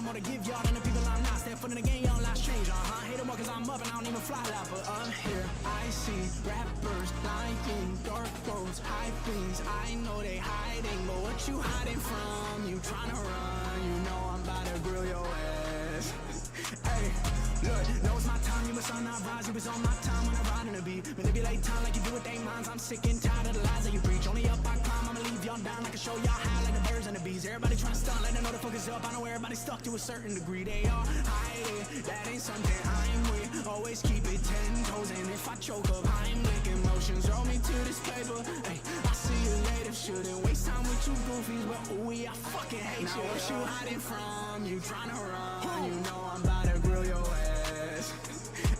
more to give y'all than the people I'm not. Step foot in the game, y'all last change. Hate them more cause I'm up and I don't even fly loud. But I'm here, I see rappers lying, dark roads, high things. I know they hiding, but what you hiding from? You tryna run, you know I'm about to grill your ass. Hey, look, know it's my time, you must not rise. You was on my time when I ride in the beat. Manipulate time like you do with they minds. I'm sick and tired of the lies that you preach. Only up I climb, I'ma leave y'all down. I can show y'all how like the birds and the bees. Everybody tryna stunt, let them know the focus up. I know everybody's stuck to a certain degree. They all hiding, that ain't something I'm with. Always keep it 10 toes, and if I choke up, I'm licking emotions. Roll me to this paper. Hey, I see you later. Shouldn't waste time with you goofies, but ooh, I fucking hate you. What you hiding from? You tryna run? You know I'm about to grill your ass.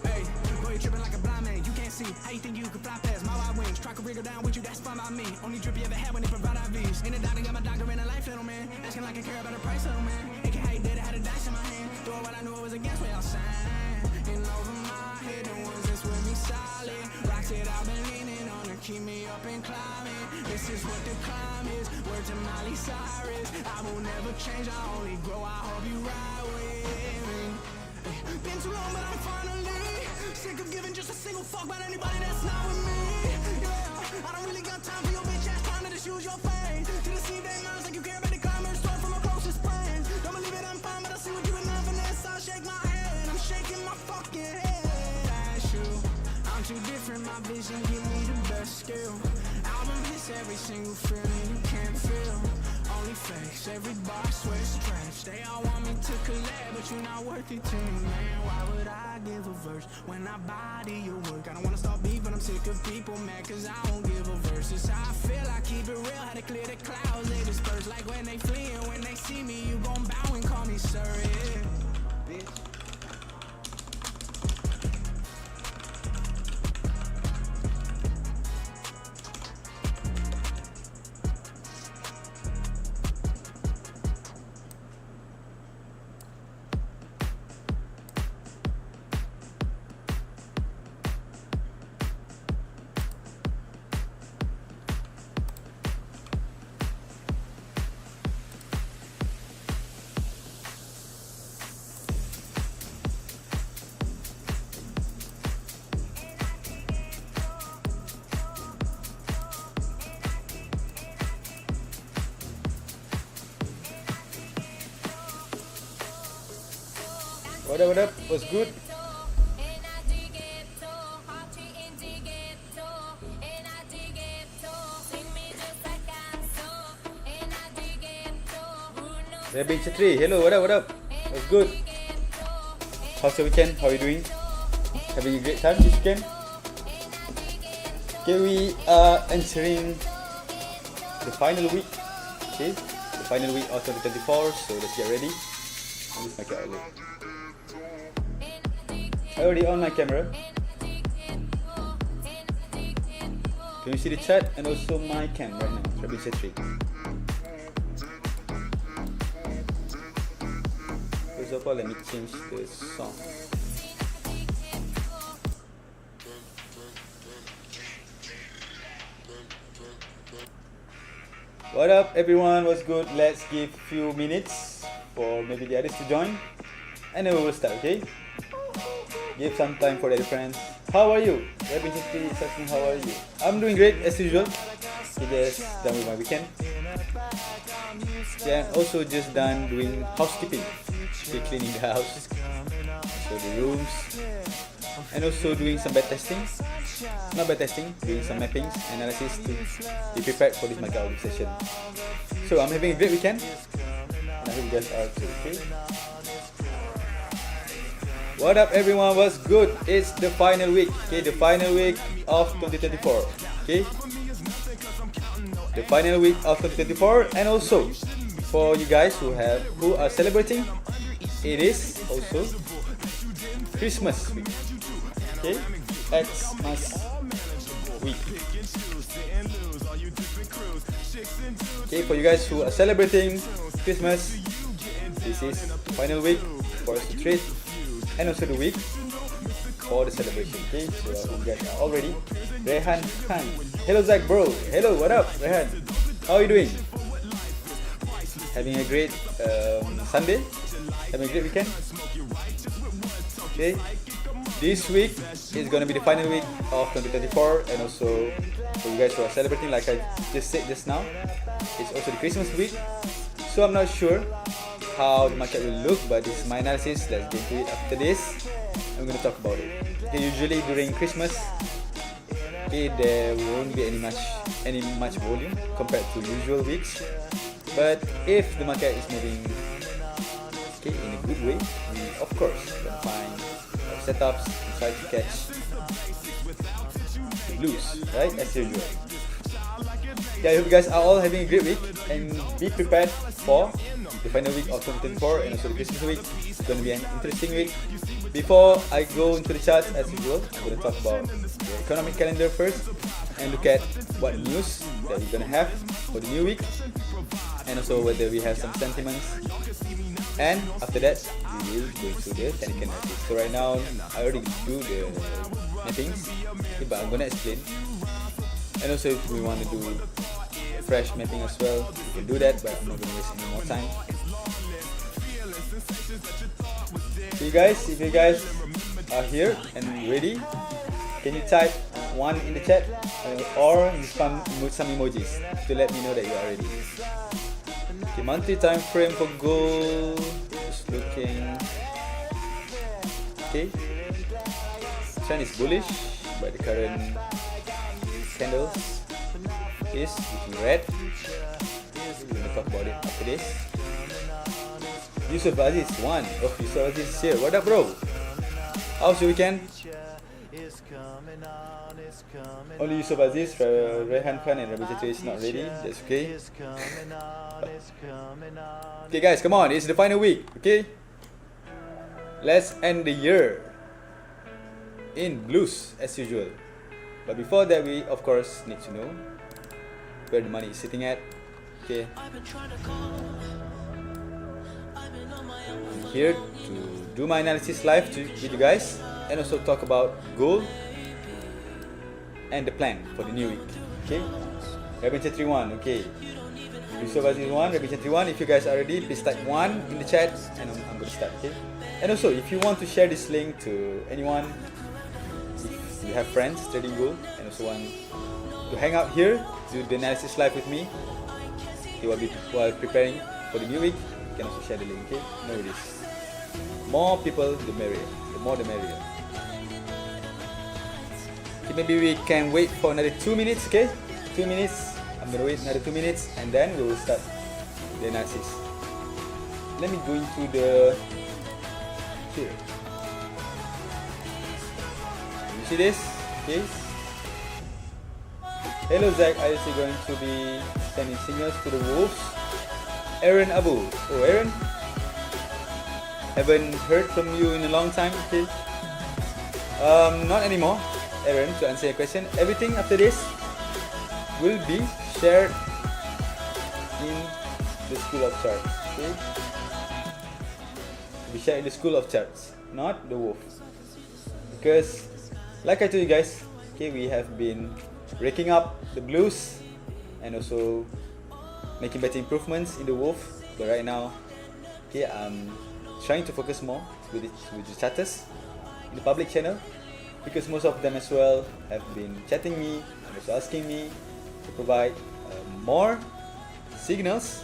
Hey, boy, you tripping like a blind man. You can't see. How you think you can fly past my wide wings? Try to wriggle down with you, that's fine by me. Only drip you ever had when they provide IVs. In the doctor, got my doctor in a life, little man. Asking like I care about the price, little man. AK, how you did it, had a dice in my hand. Doing what I knew it was against what y'all saying. And over my head, the ones that's with me solid. Rocks it, I've been leaning on to keep me up and climbing. This is what the climb is. Word to Miley Cyrus. I will never change, I only grow. I hope you ride with me. Been too long, but I'm finally sick of giving just a single fuck about anybody that's not with me. Yeah, I don't really got time for your bitch ass trying to just use your face to deceive their minds like you care about the climbers. Start from my closest friends. Don't believe it, I'm fine, but I see what you in finesse. I'll shake my head, I'm shaking my fucking head. That's you. I'm too different, my vision give me the best skill. Album hits every single feeling you can't feel. Only face, every bar sweats trash. They all want me to collab, but you're not worth it to me, man. Why would I give a verse when I body your work? I don't wanna start beef, but I'm sick of people mad cause I won't give a verse. It's how I feel, I keep it real, how to clear the clouds. They disperse like when they flee, and when they see me, you gon' bow and call me sir, yeah. Bitch. What up? What's good? Rabin Chatri, hello, what up? What's good? How's your weekend? How are you doing? Having a great time this weekend? Okay, we are entering the final week. Okay, the final week of 2024, so let's get ready. Let me make it early. I already on my camera. Can you see the chat and also my cam right now? Rabin Chatri. First of all, let me change the song. What up everyone, what's good? Let's give a few minutes for maybe the others to join and then we will start, okay? Give some time for the other friends. How are you? Rabin Chatri is asking how are you? I'm doing great as usual. Just done with my weekend. Yeah, also just done doing housekeeping. Okay, cleaning the house, so the rooms, and also doing some bad testing. Not bad testing, doing some mappings, analysis to be prepared for this mega audit session. So I'm having a great weekend. I hope you guys are too, okay? What up everyone, what's good? It's the final week, okay? The final week of 2024, okay? The final week of 2024, and also for you guys who are celebrating, it is also Christmas week, okay? Xmas week. Okay, for you guys who are celebrating Christmas, this is the final week for us to treat, and also the week for the celebration. Okay, so I hope you guys are all ready. Rehan Khan, hello Zach bro, hello, what up Rehan, how are you doing? having a great Sunday, having a great weekend. Okay, this week is gonna be the final week of 2024, and also for you guys who are celebrating, like I just said just now, it's also the Christmas week. So I'm not sure how the market will look, but this is my analysis. Let's get into it after this. I'm gonna talk about it. Okay, usually during Christmas, okay, there won't be any much volume compared to usual weeks. But if the market is moving okay in a good way, we of course can find setups and try to catch the blues, right? As usual. Yeah, I hope you guys are all having a great week and be prepared for the final week of 2024 and also the Christmas week. It's going to be an interesting week. Before I go into the charts as usual, I'm going to talk about the economic calendar first and look at what news that we're going to have for the new week, and also whether we have some sentiments. And after that, we will go to the technical analysis. So right now, I already do the mappings, but I'm going to explain. And also if we want to do fresh mapping as well, we can do that, but I'm not going to waste any more time. So if you guys are here and ready, can you type 1 in the chat or in spam with some emojis to let me know that you are ready. Okay, monthly time frame for gold is looking okay. Trend is bullish, but the current candles is looking red. We're gonna talk about it after this. Yusuf Aziz 1. Oh, Yusuf Aziz is here. What up, bro? How's your weekend? Only Yusuf Aziz, Rehan Khan and Rabi Jatri is not ready. That's okay. Okay guys, come on. It's the final week, okay? Let's end the year in blues as usual. But before that, we of course need to know where the money is sitting at. Okay. I'm here to do my analysis live with you guys and also talk about gold and the plan for the new week. Okay. Rabin Chatri 1, okay. Yusuf Aziz 1, Rabin Chatri 1. If you guys are ready, please type 1 in the chat and I'm going to start, okay? And also, if you want to share this link to anyone, you have friends trading gold and also want to hang out here, do the analysis live with me, while preparing for the new week, you can also share the link, okay? No worries. More people, the merrier. The more the merrier. Okay, maybe we can wait for another 2 minutes, okay? 2 minutes. I'm gonna wait another 2 minutes and then we will start the analysis. Let me go into the here. You see this? Okay. Hello Zach, are you going to be sending signals to the wolves? Aaron Abu. Oh Aaron, haven't heard from you in a long time. Okay. Not anymore, Aaron. To answer your question, everything after this will be shared in the School of Charts. Okay. Be shared in the School of Charts, not the wolf. Because, like I told you guys, okay, we have been raking up the blues and also making better improvements in the wolf. But right now, okay, I'm trying to focus more with the chatters in the public channel, because most of them as well have been chatting me and also asking me to provide more signals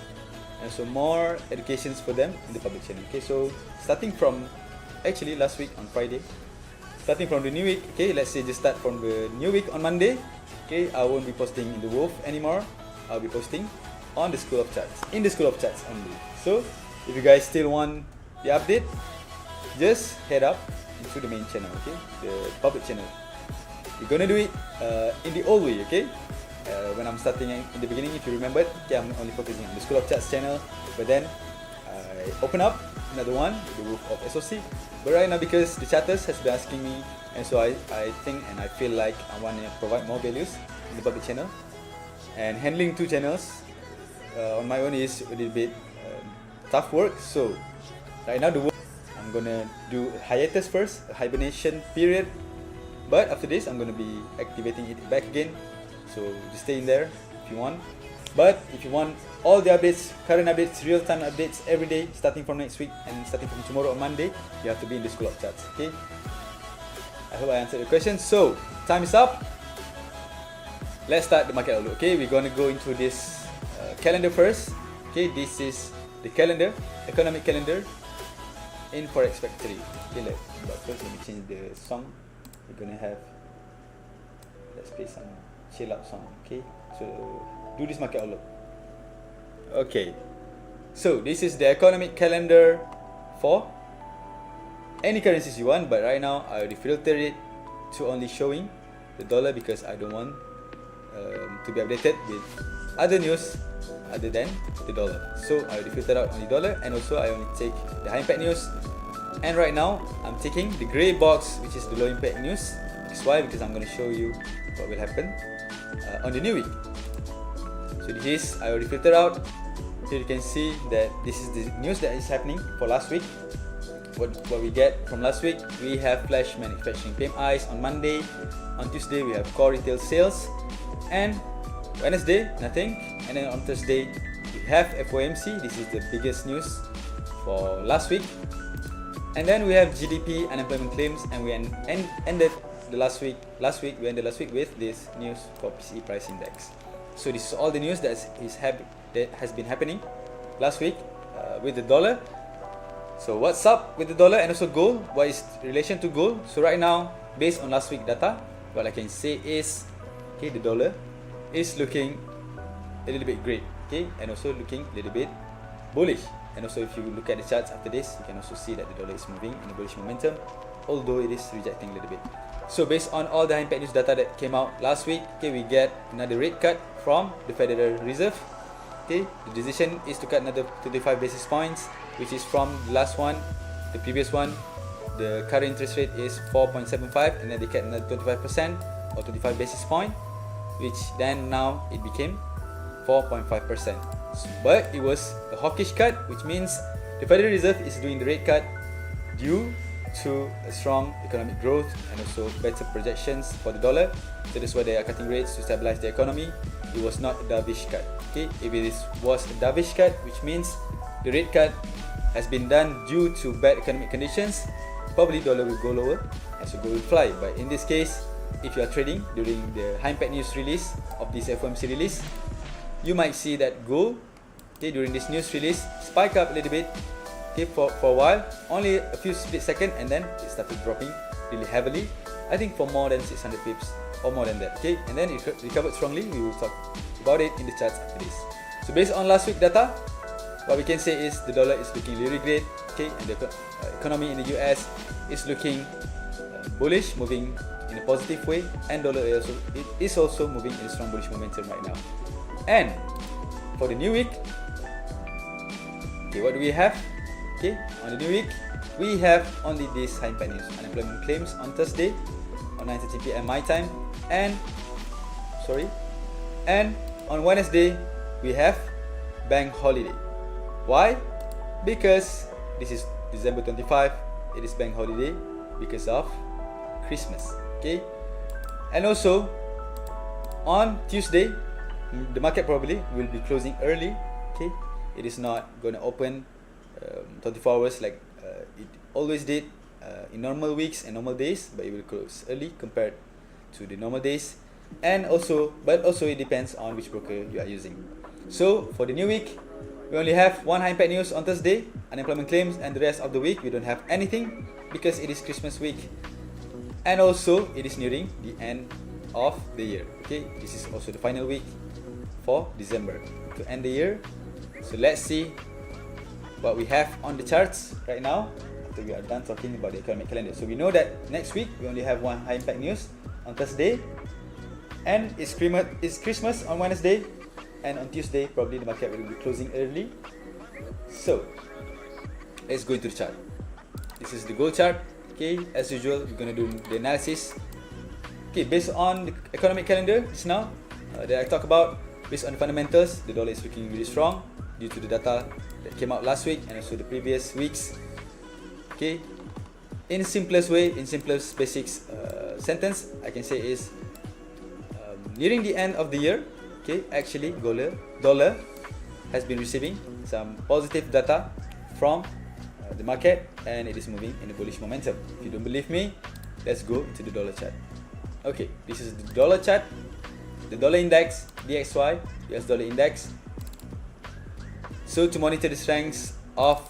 and also more educations for them in the public channel. Okay, so starting from actually last week on Friday, starting from the new week, okay, let's say just start from the new week on Monday. Okay, I won't be posting in the wolf anymore. I'll be posting on the School of Charts, in the School of Charts only. So if you guys still want the update, just head up into the main channel, okay, the public channel. We're gonna do it in the old way, okay. When I'm starting in the beginning, if you remember, okay, I'm only focusing on the School of Charts channel, but then I open up another one, the wolf of SOC. But right now, because the chatters has been asking me, and so I think and I feel like I want to provide more values in the public channel, and handling 2 channels on my own is a little bit tough work. So right now, the wolf, I'm gonna do hiatus first, a hibernation period, but after this I'm gonna be activating it back again, so just stay in there if you want. But if you want all the updates, current updates, real-time updates every day, starting from next week and starting from tomorrow on Monday, you have to be in the School of Charts. Okay. I hope I answered your question. So time is up. Let's start the market outlook. Okay, we're going to go into this calendar first. Okay, this is the calendar, economic calendar in Forex Factory. Okay, but first let me change the song. We're gonna have, let's play some chill out song. Okay, so do this market outlook. Okay, so this is the economic calendar for any currencies you want, but right now I already filtered it to only showing the dollar because I don't want to be updated with other news other than the dollar. So I already filtered out only dollar, and also I only take the high impact news. And right now I'm taking the grey box, which is the low impact news. That's why, because I'm going to show you what will happen on the new week. So this is, I already filtered out. So you can see that this is the news that is happening for last week. What we get from last week, we have flash manufacturing PMIs on Monday. On Tuesday we have core retail sales, and Wednesday nothing. And then on Thursday we have FOMC. This is the biggest news for last week. And then we have GDP, unemployment claims, and we ended the last week. We ended last week with this news for PCE price index. So this is all the news that has been happening last week with the dollar. So what's up with the dollar and also gold? What is relation to gold? So right now, based on last week data, what I can say is, okay, the dollar is looking a little bit great, okay, and also looking a little bit bullish. And also if you look at the charts after this, you can also see that the dollar is moving in a bullish momentum, although it is rejecting a little bit. So based on all the high impact news data that came out last week, okay, we get another rate cut from the Federal Reserve. Okay, the decision is to cut another 25 basis points, which is from the last one, the previous one. The current interest rate is 4.75, and then they cut another 25% or 25 basis point, which then now it became 4.5%. But it was a hawkish cut, which means the Federal Reserve is doing the rate cut due to a strong economic growth and also better projections for the dollar. So that's why they are cutting rates to stabilize the economy. It was not a dovish cut. Okay, if it was a dovish cut, which means the rate cut has been done due to bad economic conditions, probably dollar will go lower and so gold will fly. But in this case, if you are trading during the high impact news release of this FOMC release, you might see that gold, okay, during this news release spike up a little bit, okay, for a while, only a few split seconds, and then it started dropping really heavily. I think for more than 600 pips or more than that, okay, and then it recovered strongly. We will talk about it in the charts after this. So based on last week data, what we can say is the dollar is looking really great, okay, and the economy in the US is looking bullish, moving in a positive way, and dollar is also moving in a strong bullish momentum right now. And for the new week, okay, what do we have? Okay, on the new week, we have only this high impact news, unemployment claims on Thursday on 9:30 PM my time, and on Wednesday we have bank holiday. Why? Because this is December 25. It is bank holiday because of Christmas. Okay, and also on Tuesday, the market probably will be closing early. Okay, it is not going to open 24 hours like it always did in normal weeks and normal days, but it will close early compared to the normal days. And also, it depends on which broker you are using. So for the new week, we only have one high impact news on Thursday, unemployment claims, and the rest of the week we don't have anything because it is Christmas week, and also it is nearing the end of the year. Okay, this is also the final week for December to end the year. So let's see what we have on the charts right now after we are done talking about the economic calendar. So we know that next week we only have one high impact news on Thursday, and it's Christmas on Wednesday, and on Tuesday probably the market will be closing early. So let's go into the chart. This is the gold chart. Okay, as usual we're gonna do the analysis. Okay, based on the economic calendar just now that I talked about, based on the fundamentals, the dollar is looking really strong due to the data that came out last week and also the previous weeks. Okay, in simplest basics sentence I can say is nearing the end of the year, okay, actually dollar has been receiving some positive data from the market, and it is moving in a bullish momentum. If you don't believe me, let's go into the dollar chart. Okay, this is the dollar chart, the dollar index, DXY, US dollar index. So to monitor the strengths of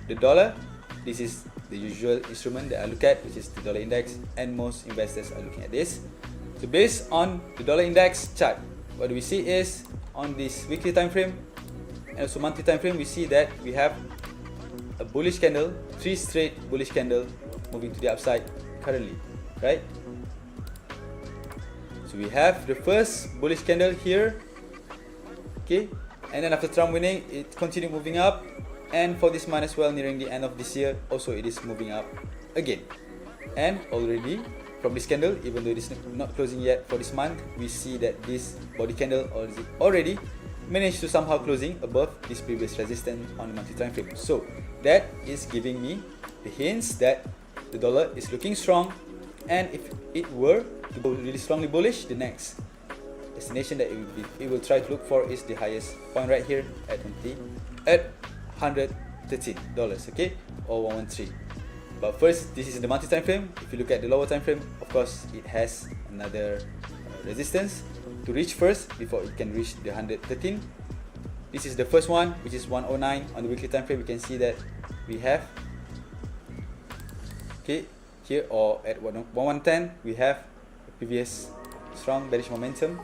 the dollar, this is the usual instrument that I look at, which is the dollar index, and most investors are looking at this. So based on the dollar index chart, what we see is on this weekly time frame and also monthly time frame, we see that we have a bullish candle, 3 straight bullish candle moving to the upside currently, right? So we have the first bullish candle here, okay, and then after Trump winning, it continued moving up, and for this month as well, nearing the end of this year, also it is moving up again. And already from this candle, even though it is not closing yet for this month, we see that this body candle already managed to somehow closing above this previous resistance on the monthly time frame. So that is giving me the hints that the dollar is looking strong, and if it were to go really strongly bullish, the next destination that it will try to look for is the highest point right here at $113, okay, or 113. But first, this is the monthly time frame. If you look at the lower time frame, of course it has another resistance to reach first before it can reach the 113. This is the first one, which is 109. On the weekly time frame, we can see that we have, okay, here or at 1110, we have the previous strong bearish momentum,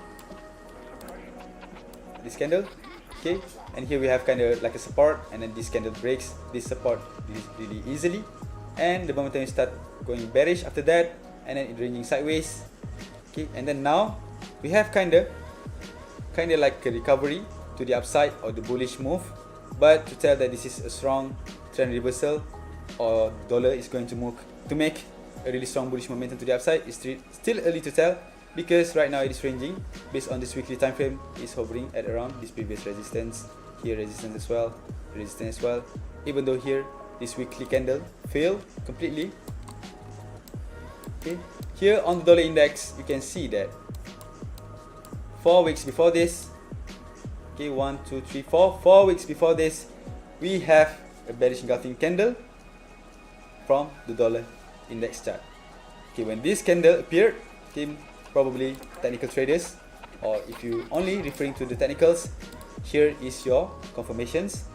this candle, okay, and here we have kind of like a support, and then this candle breaks this support really easily, and the momentum start going bearish after that, and then it ranging sideways, okay, and then now we have kind of like a recovery to the upside or the bullish move. But to tell that this is a strong trend reversal or dollar is going to make a really strong bullish momentum to the upside is still early to tell, because right now it is ranging based on this weekly time frame. It's hovering at around this previous resistance, here resistance as well, resistance as well, even though here this weekly candle failed completely. Okay, here on the dollar index, you can see that 4 weeks before this, okay, 1, 2, 3, 4, 4 weeks before this, we have a bearish engulfing candle from the dollar index chart. Okay, when this candle appeared, okay, probably technical traders, or if you only referring to the technicals, here is your confirmations,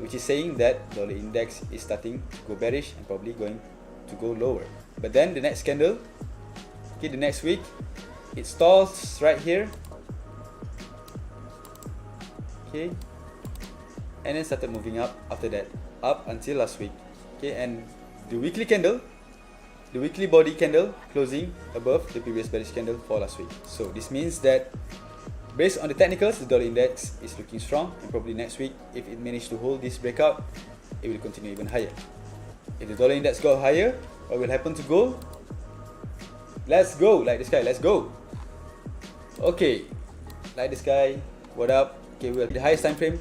which is saying that dollar index is starting to go bearish and probably going to go lower. But then the next candle, okay, the next week, it stalls right here, okay, and then started moving up after that, up until last week, okay, and the weekly candle, the weekly body candle closing above the previous bearish candle for last week. So this means that based on the technicals, the dollar index is looking strong, and probably next week, if it managed to hold this breakout, it will continue even higher. If the dollar index go higher, what will happen to gold? Let's go, like this guy, let's go. Okay, like this guy, what up? Okay, we have the highest time frame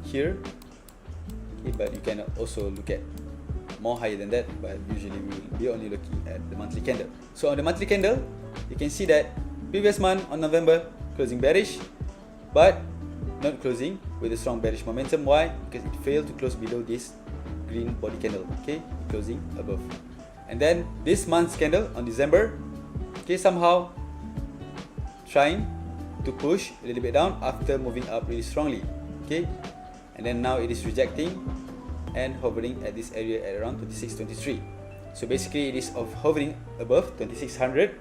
here, okay, but you can also look at more higher than that, but usually we will be only looking at the monthly candle. So on the monthly candle, you can see that previous month on November closing bearish, but not closing with a strong bearish momentum. Why? Because it failed to close below this green body candle, okay, closing above. And then this month's candle on December, okay, somehow trying to push a little bit down after moving up really strongly, okay, and then now it is rejecting and hovering at this area at around 2623. So basically it is hovering above 2600,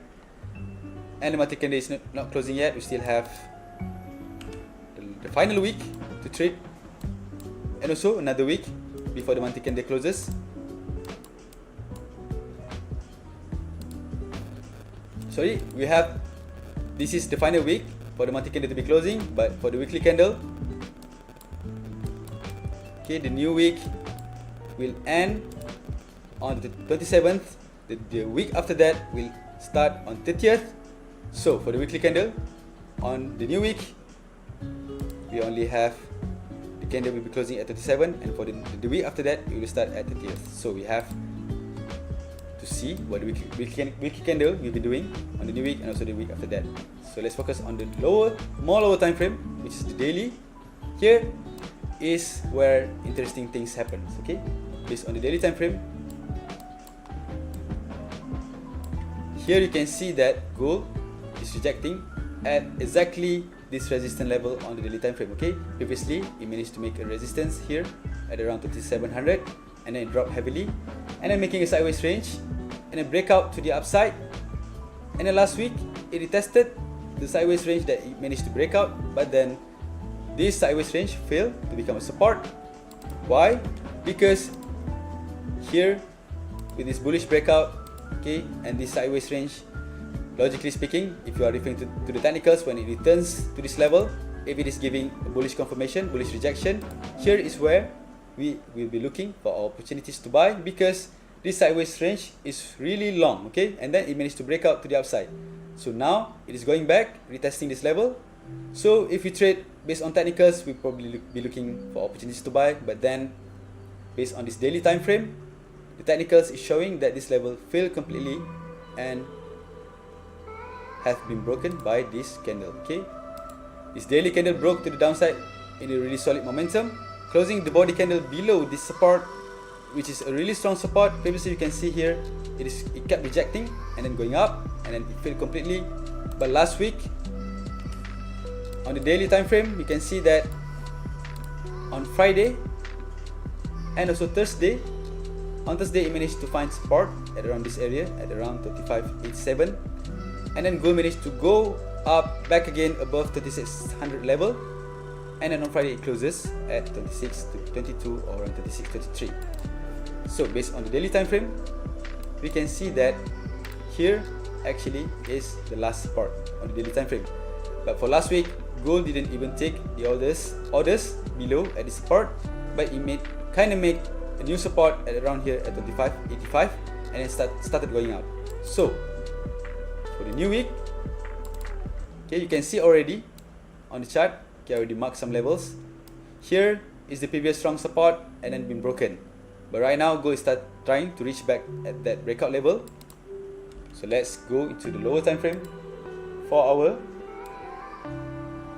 and the monthly candle is not closing yet. We still have the final week to trade, and also another week before the monthly candle closes. Sorry, we have, this is the final week for the monthly candle to be closing, but for the weekly candle, okay, the new week will end on the 27th. The week after that will start on 30th. So for the weekly candle on the new week, we only have the candle will be closing at 37, and for the week after that, it will start at 30th. So we have to see what the weekly candle we'll be doing on the new week and also the week after that. So let's focus on the more lower time frame, which is the daily. Here is where interesting things happen. Okay, based on the daily time frame, here you can see that gold is rejecting at exactly this resistance level on the daily time frame. Okay, previously it managed to make a resistance here at around 3700, and then it dropped heavily, and then making a sideways range, and then break out to the upside. And then last week it retested the sideways range that it managed to break out, but then this sideways range failed to become a support. Why? Because here with this bullish breakout, okay, and this sideways range, logically speaking, if you are referring to the technicals, when it returns to this level, if it is giving a bullish confirmation, bullish rejection, here is where we will be looking for opportunities to buy, because this sideways range is really long, okay, and then it managed to break out to the upside. So now it is going back, retesting this level. So if you trade based on technicals, we probably be looking for opportunities to buy, but then based on this daily time frame, the technicals is showing that this level failed completely and have been broken by this candle. Okay, this daily candle broke to the downside in a really solid momentum, closing the body candle below this support, which is a really strong support. Previously you can see here it kept rejecting and then going up, and then it failed completely. But last week on the daily time frame, you can see that on Friday and also Thursday, on Thursday it managed to find support at around this area at around 3587, and then gold managed to go up back again above 3600 level, and then on Friday it closes at 2622 or around 2623. So based on the daily time frame, we can see that here actually is the last support on the daily time frame. But for last week, gold didn't even take the orders below at the support, but it kind of made a new support at around here at 25.85, and then started going up. So for the new week, okay, you can see already on the chart, okay, I already marked some levels. Here is the previous strong support and then been broken. But right now gold is trying to reach back at that breakout level. So let's go into the lower time frame, 4 hour,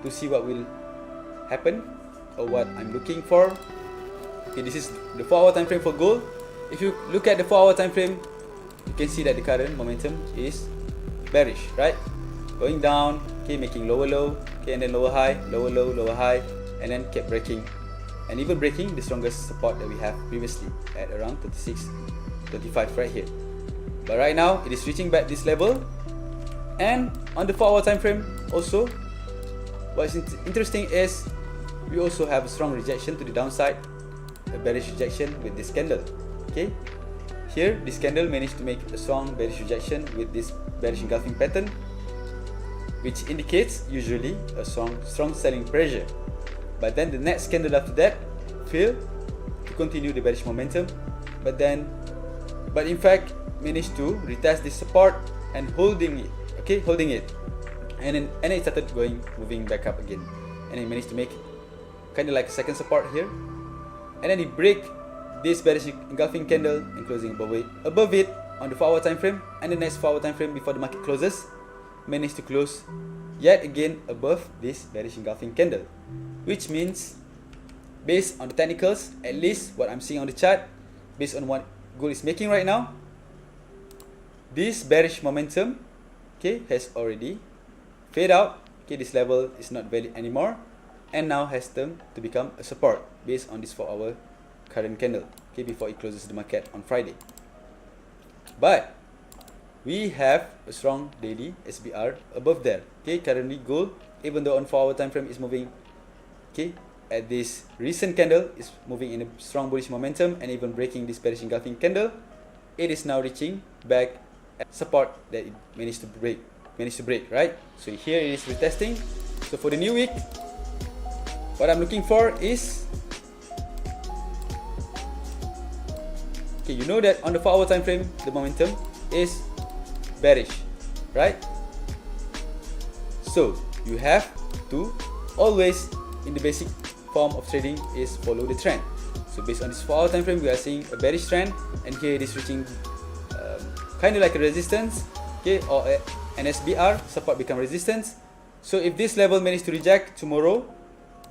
to see what will happen or what I'm looking for. Okay, this is the 4 hour time frame for gold. If you look at the 4 hour time frame, you can see that the current momentum is bearish, right? Going down, okay, making lower low, okay, and then lower high, lower low, lower high, and then kept breaking, and even breaking the strongest support that we have previously at around 26.25 right here. But right now it is reaching back this level, and on the 4 hour time frame also, what's interesting is we also have a strong rejection to the downside, a bearish rejection with this candle. Okay, here this candle managed to make a strong bearish rejection with this bearish engulfing pattern, which indicates usually a strong selling pressure. But then the next candle after that failed to continue the bearish momentum, but in fact managed to retest this support and holding it, okay, holding it, and then it started moving back up again, and it managed to make kind of like a second support here, and then it break this bearish engulfing candle and closing above it on the 4 hour time frame, and the next 4 hour time frame before the market closes managed to close yet again above this bearish engulfing candle, which means based on the technicals, at least what I'm seeing on the chart, based on what gold is making right now, this bearish momentum, okay, has already fade out. Okay, this level is not valid anymore, and now has turned to become a support based on this 4 hour current candle, okay, before it closes the market on Friday. But we have a strong daily SBR above there. Okay, currently gold, even though on 4 hour time frame is moving, okay, at this recent candle is moving in a strong bullish momentum and even breaking this bearish engulfing candle, it is now reaching back at support that it managed to break, right? So here it is retesting. So for the new week, what I'm looking for is, okay, you know that on the 4 hour time frame the momentum is bearish, right? So you have to always, in the basic form of trading, is follow the trend. So based on this 4 hour time frame, we are seeing a bearish trend, and here it is reaching kind of like a resistance, okay, or an SBR, support become resistance. So if this level managed to reject tomorrow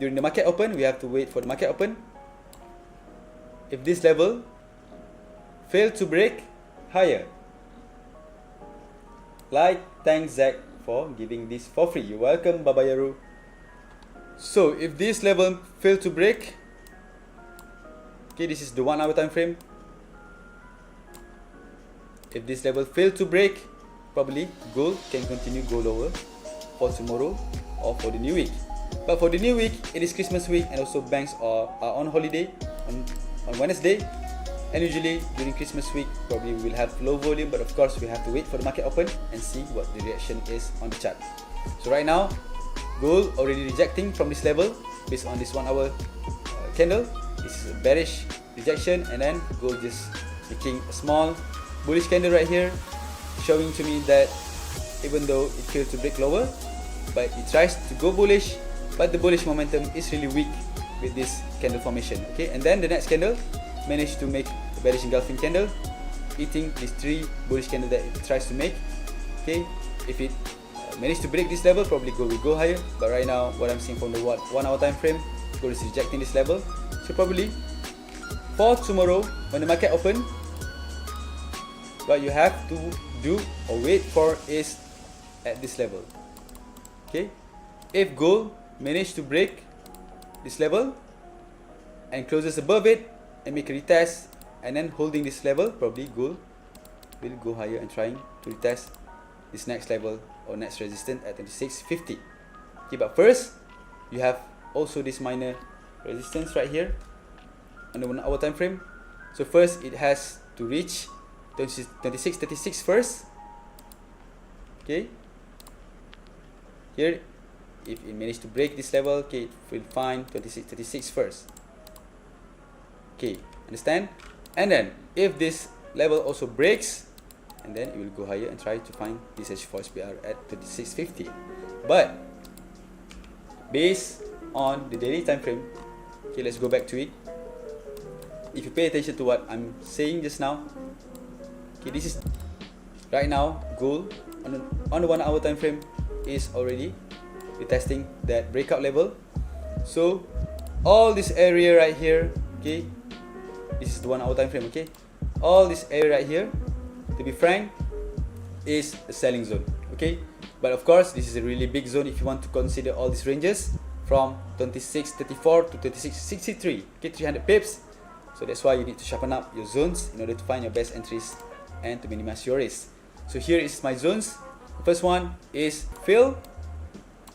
during the market open, we have to wait for the market open. If this level fail to break higher, like, thanks Zach for giving this for free. You're welcome, Baba Yaru. So if this level fail to break, okay, this is the 1 hour time frame. If this level fail to break, probably gold can continue go lower for tomorrow or for the new week. But for the new week, it is Christmas week and also banks are on holiday on Wednesday. And usually during Christmas week, probably we will have low volume, but of course we have to wait for the market open and see what the reaction is on the chart. So right now, gold already rejecting from this level based on this 1 hour candle. This is a bearish rejection, and then gold just making a small bullish candle right here, showing to me that even though it failed to break lower, but it tries to go bullish, but the bullish momentum is really weak with this candle formation. Okay, and then the next candle managed to make a bearish engulfing candle, eating these 3 bullish candles that it tries to make. Okay, if it managed to break this level, probably gold will go higher. But right now, what I'm seeing from the 1 hour time frame, gold is rejecting this level. So probably for tomorrow when the market open, what you have to do or wait for is at this level. Okay, if gold managed to break this level and closes above it and make a retest and then holding this level, probably gold will go higher and trying to retest this next level or next resistance at 2650. Okay, but first you have also this minor resistance right here on the 1 hour time frame. So first it has to reach 2636 first. Okay, here if it managed to break this level, okay, it will find 2636 first. Okay, understand? And then if this level also breaks, and then it will go higher and try to find this H4 SPR at 3650. But based on the daily time frame, okay, let's go back to it. If you pay attention to what I'm saying just now, okay, this is right now gold on the 1 hour time frame is already retesting that breakout level. So all this area right here, okay, this is the 1 hour time frame. Okay, all this area right here, to be frank, is a selling zone. Okay, but of course this is a really big zone if you want to consider all these ranges from 2634 to 2663. Okay, 300 pips. So that's why you need to sharpen up your zones in order to find your best entries and to minimize your risk. So here is my zones. The first one is fail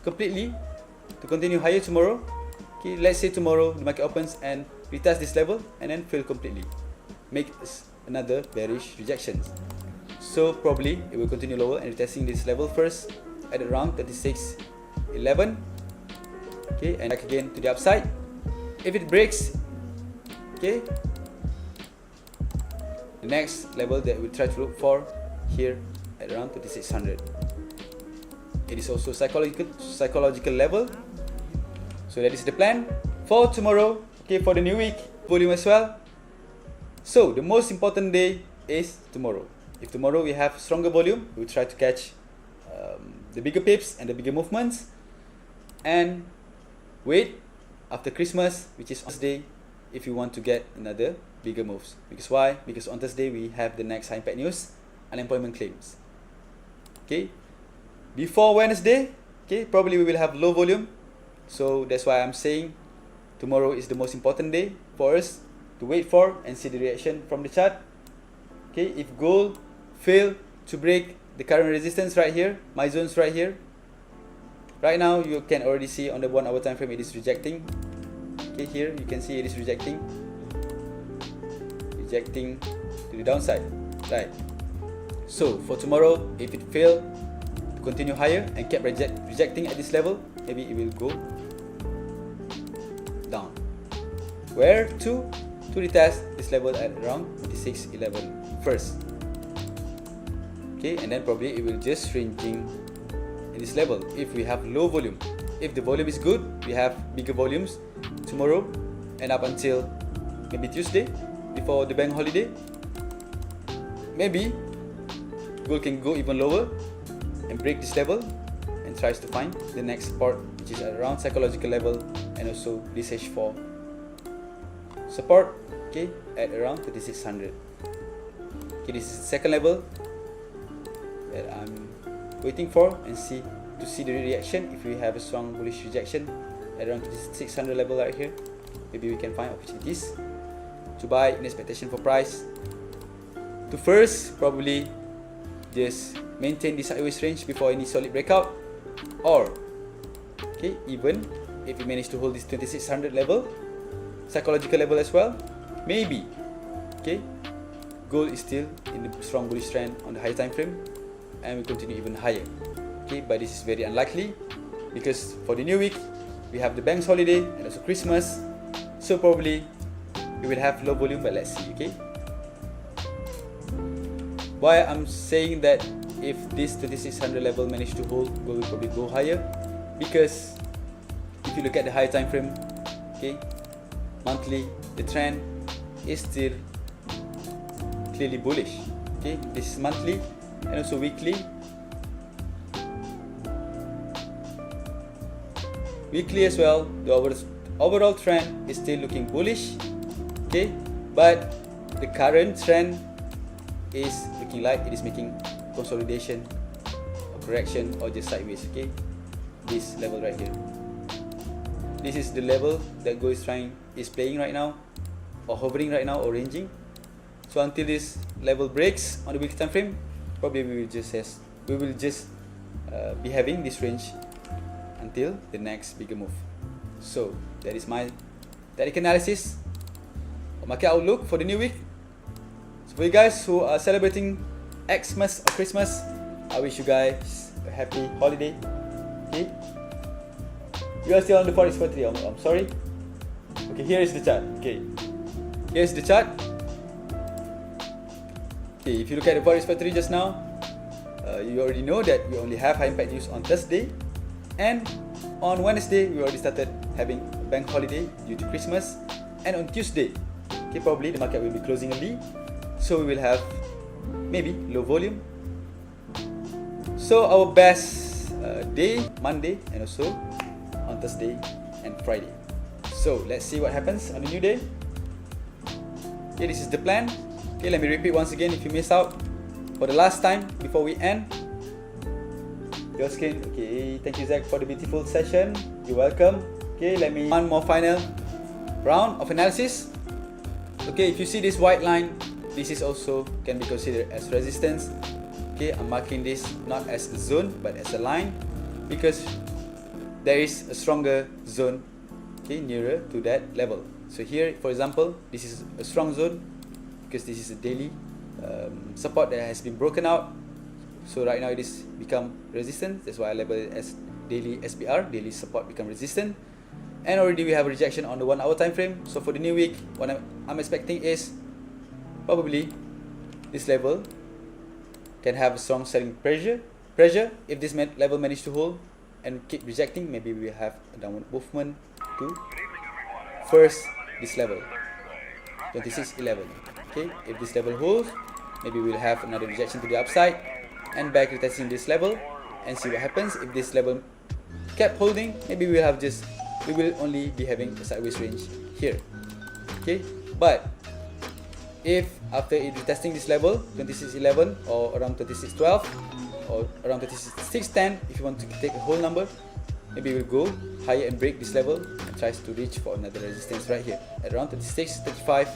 completely to continue higher tomorrow. Okay, let's say tomorrow the market opens and retest this level and then fail completely, make another bearish rejection. So probably it will continue lower and retesting this level first at around 3611. Okay, and back again to the upside. If it breaks, okay, the next level that we'll try to look for here at around 3600. It is also psychological level. So that is the plan for tomorrow. Okay, for the new week volume as well. So the most important day is tomorrow. If tomorrow we have stronger volume, we will try to catch the bigger pips and the bigger movements, and wait after Christmas, which is Thursday, if you want to get another bigger moves. Because why? Because on Thursday we have the next high impact news, unemployment claims. Okay, before Wednesday, okay, probably we will have low volume. So that's why I'm saying tomorrow is the most important day for us to wait for and see the reaction from the chart. Okay, if gold fail to break the current resistance right here, my zones right here, right now you can already see on the 1 hour time frame it is rejecting. Okay, here you can see it is rejecting to the downside, right? So for tomorrow, if it fail to continue higher and kept rejecting at this level, maybe it will go down. Where to retest this level at around 2611 first. Okay, and then probably it will just shrinking in this level if we have low volume. If the volume is good, we have bigger volumes tomorrow and up until maybe Tuesday before the bank holiday. Maybe gold can go even lower and break this level and tries to find the next support, which is around psychological level, and also this H4 support, okay, at around 3600. Okay, this is the second level that I'm waiting for and to see the reaction. If we have a strong bullish rejection at around 3600 level right here, maybe we can find opportunities to buy in expectation for price to first probably just maintain this sideways range before any solid breakout, or okay, even if we manage to hold this 2600 level, psychological level as well, maybe okay, gold is still in the strong bullish trend on the higher time frame and will continue even higher. Okay, but this is very unlikely because for the new week we have the banks holiday and also Christmas, so probably we will have low volume, but let's see. Okay, why I'm saying that if this 2600 level manage to hold, gold will probably go higher, because if you look at the higher time frame, okay, monthly, the trend is still clearly bullish. Okay, this is monthly and also weekly. Weekly as well, the overall trend is still looking bullish. Okay, but the current trend is looking like it is making consolidation or correction or just sideways. Okay, this level right here, this is the level that gold is playing right now, or hovering right now, or ranging. So until this level breaks on the weekly time frame, probably we will just be having this range until the next bigger move. So that is my technical analysis of market outlook for the new week. So for you guys who are celebrating Xmas or Christmas, I wish you guys a happy holiday. Okay, you are still on the Forex Factory. I'm sorry. Okay, here is the chart. Okay, here's the chart. Okay, if you look at the Forex Factory just now, you already know that we only have high impact news on Thursday, and on Wednesday we already started having bank holiday due to Christmas, and on Tuesday, okay, probably the market will be closing early, so we will have maybe low volume. So our best day Monday and also on Thursday and Friday. So let's see what happens on the new day. Okay, this is the plan. Okay, let me repeat once again if you missed out for the last time before we end your screen. Okay, thank you Zach for the beautiful session. You're welcome. Okay, let me one more final round of analysis. Okay, if you see this white line, this is also can be considered as resistance. Okay, I'm marking this not as a zone but as a line because there is a stronger zone, okay, nearer to that level. So here, for example, this is a strong zone because this is a daily support that has been broken out. So right now it is become resistance. That's why I label it as daily SPR, daily support become resistant. And already we have a rejection on the 1 hour time frame. So for the new week, what I'm expecting is probably this level can have a strong selling pressure. If this level manage to hold and keep rejecting, maybe we have a downward movement to first this level 2611. Okay, if this level holds, maybe we'll have another rejection to the upside and back retesting this level and see what happens. If this level kept holding, maybe we will only be having a sideways range here. Okay, but if after it retesting this level 2611 or around 2612 or around 2610, if you want to take a whole number, maybe we'll go higher and break this level and tries to reach for another resistance right here at around 2635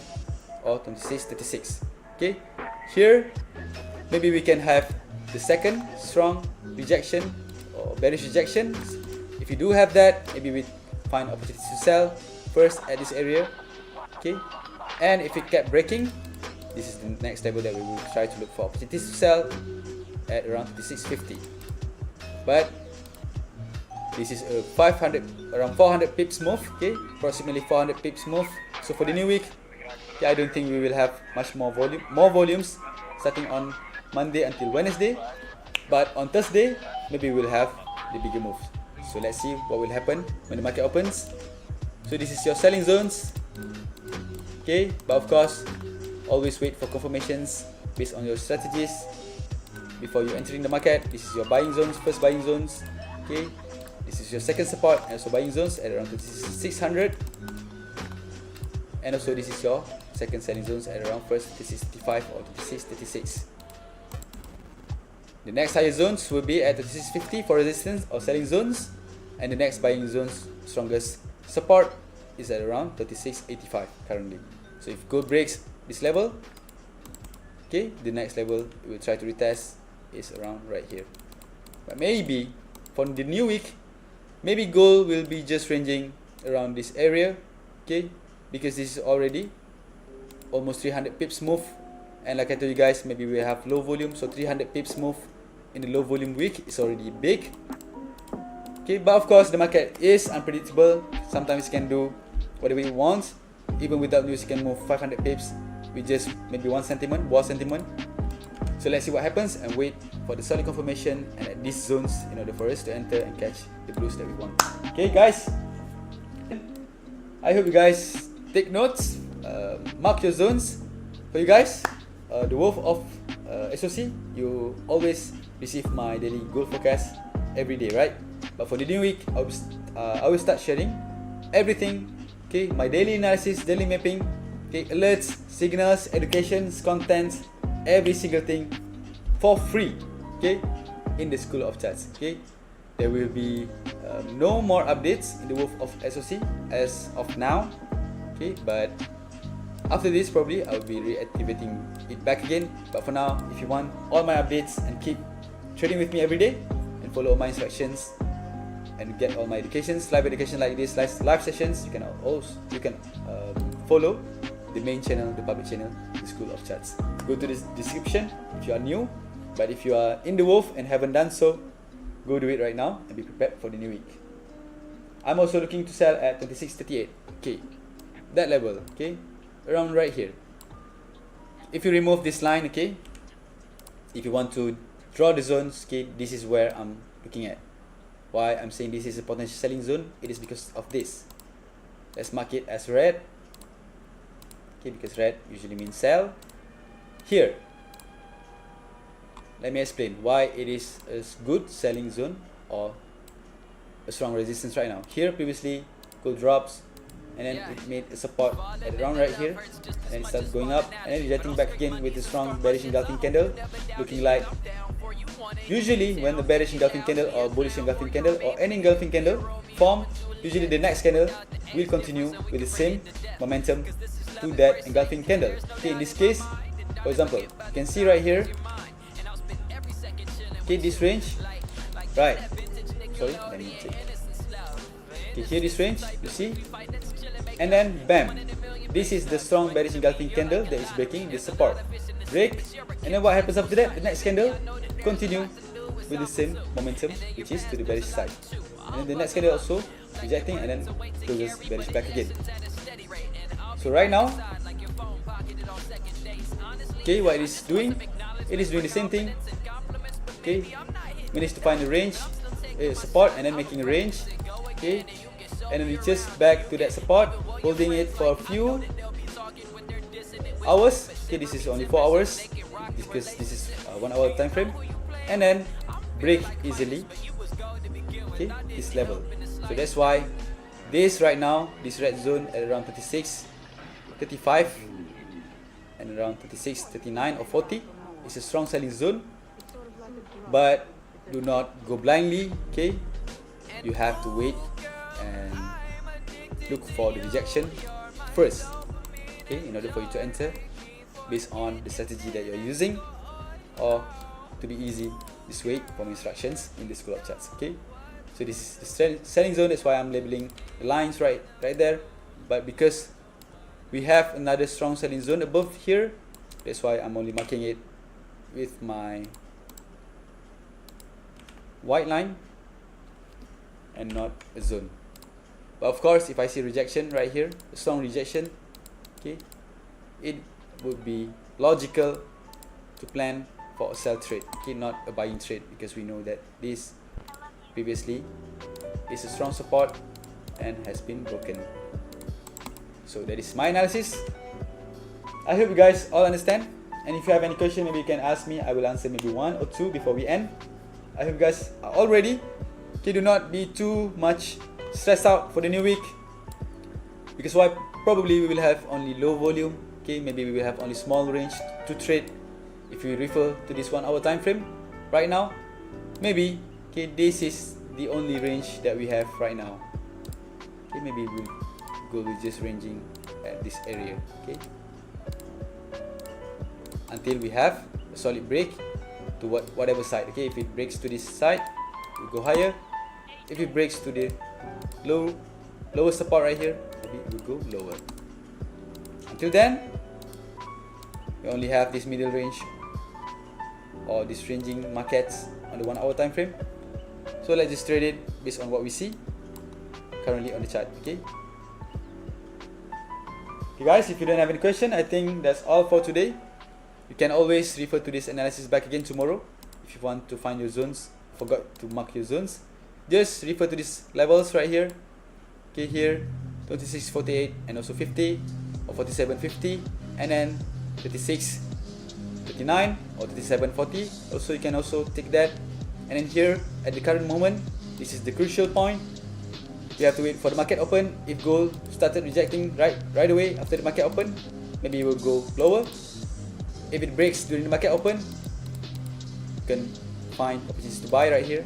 or 2636. Okay, here maybe we can have the second strong rejection or bearish rejection. If you do have that, maybe we find opportunities to sell first at this area. Okay, and if it kept breaking, this is the next level that we will try to look for opportunities to sell at around 2650. But this is a around 400 pips move. Okay, approximately 400 pips move. So for the new week, okay, I don't think we will have much more volumes starting on Monday until Wednesday, but on Thursday maybe we'll have the bigger moves. So let's see what will happen when the market opens. So this is your selling zones. Okay, but of course always wait for confirmations based on your strategies. before you entering the market. This is your buying zones, first buying zones. Okay, this is your second support and also buying zones at around 2600, and also this is your second selling zones at around first 2635 or 2636. The next higher zones will be at 2650 for resistance or selling zones, and the next buying zones strongest support is at around 3685 currently. So if gold breaks this level, okay, the next level we will try to retest is around right here. But maybe for the new week, maybe gold will be just ranging around this area, okay, because this is already almost 300 pips move, and like I told you guys, maybe we have low volume, so 300 pips move in the low volume week is already big. Okay, but of course the market is unpredictable. Sometimes it can do whatever it wants. Even without news, it can move 500 pips with just maybe one sentiment, war sentiment. So let's see what happens and wait for the solid confirmation and at these zones in order for us to enter and catch the blues that we want. Okay guys, I hope you guys take notes, mark your zones. For you guys, the Wolf of SOC, you always receive my daily gold forecast every day, right? But for the new week, I will start sharing everything. Okay, my daily analysis, daily mapping, okay, alerts, signals, educations, contents, every single thing for free, okay, in the School of Charts. Okay, there will be no more updates in the Wolf of SOC as of now, okay, but after this probably I will be reactivating it back again. But for now, if you want all my updates and keep trading with me every day and follow my instructions and get all my educations, live education like this, live sessions, you can follow the main channel, the public channel, the School of Charts. Go to this description if you are new, but if you are in the Wolf and haven't done so, go do it right now and be prepared for the new week. I'm also looking to sell at 2638, okay, that level, okay, around right here. If you remove this line, okay, if you want to draw the zones, okay, this is where I'm looking at. Why I'm saying this is a potential selling zone, it is because of this. Let's mark it as red, okay, because red usually means sell. Here, let me explain why it is a good selling zone or a strong resistance right now. Here previously gold drops and then it made a support at around right here, and it starts going up and then rejecting back again with a strong bearish engulfing candle, looking like usually when the bearish engulfing candle or bullish engulfing candle or any engulfing candle form, usually the next candle will continue with the same momentum to that engulfing candle. Okay, in this case, for example, you can see right here, okay, this range, right, sorry, let me check. Okay, here this range, you see, and then bam, this is the strong bearish engulfing candle that is breaking this support, break, and then what happens after that? The next candle continue with the same momentum, which is to the bearish side, and then the next candle also rejecting and then closes bearish back again. So right now, okay, what it is doing the same thing. Okay, managed to find a range, support, and then making a range. Okay, and then it just back to that support, holding it for a few hours. Okay, this is only 4 hours because this is 1 hour time frame, and then break easily. Okay, this level. So that's why this right now, this red zone at around 36.35 and around 36.39 or 40 is a strong selling zone. But do not go blindly, okay? You have to wait and look for the rejection first, okay, in order for you to enter based on the strategy that you're using, or to be easy, just wait for my instructions in the School of Charts, okay? So this is the selling zone, that's why I'm labeling the lines right there. But because we have another strong selling zone above here, that's why I'm only marking it with my white line and not a zone. But of course, if I see rejection right here, a strong rejection, okay, it would be logical to plan for a sell trade, okay, not a buying trade, because we know that this previously is a strong support and has been broken. So that is my analysis. I hope you guys all understand. And if you have any question, maybe you can ask me. I will answer maybe one or two before we end. I hope you guys are all ready. Okay, do not be too much stressed out for the new week, because why? Probably we will have only low volume. Okay, maybe we will have only small range to trade. If we refer to this 1 hour time frame right now, maybe okay, this is the only range that we have right now. Okay, maybe we'll go with just ranging at this area. Okay, until we have a solid break to whatever side. Okay, if it breaks to this side, we go higher. If it breaks to the lower support right here, maybe we go lower. Until then, we only have this middle range or this ranging markets on the 1 hour time frame. So let's just trade it based on what we see currently on the chart. Okay. Okay guys, if you don't have any question, I think that's all for today. You can always refer to this analysis back again tomorrow if you want to find your zones. Forgot to mark your zones. Just refer to these levels right here. Okay, here 26.48 and also 50 or 47.50, and then 36.39 or 37.40. Also, you can also take that. And then here at the current moment, this is the crucial point. You have to wait for the market open. If gold started rejecting right away after the market open, maybe it will go lower. If it breaks during the market open, you can find opportunities to buy right here.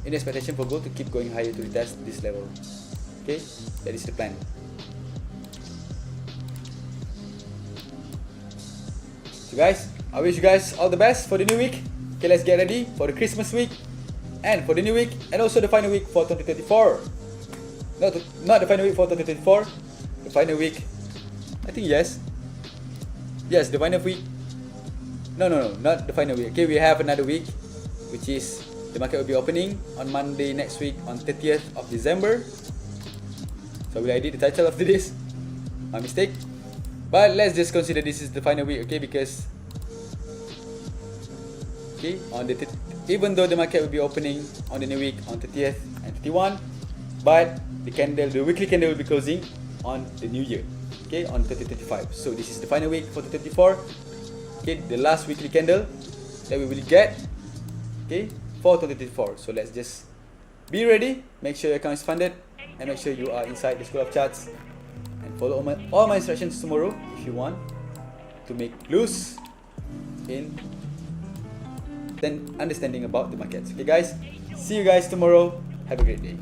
In expectation for gold to keep going higher to retest this level. Okay, that is the plan. So guys, I wish you guys all the best for the new week. Okay, let's get ready for the Christmas week and for the new week, and also the final week for 2024. Not the final week for 2024. The final week, I think yes, the final week. No, not the final week. Okay, we have another week, which is the market will be opening on Monday next week on 30th of December. So will I edit the title of this? My mistake. But let's just consider this is the final week, okay? Because okay, on the even though the market will be opening on the new week on 30th and 31, but the weekly candle will be closing on the new year, okay, on 2025. So this is the final week for 2024. Okay, the last weekly candle that we will get, okay, for 2024. So let's just be ready. Make sure your account is funded, and make sure you are inside the School of Charts, and follow all my instructions tomorrow if you want to make loose in then understanding about the markets. Okay guys, see you guys tomorrow. Have a great day.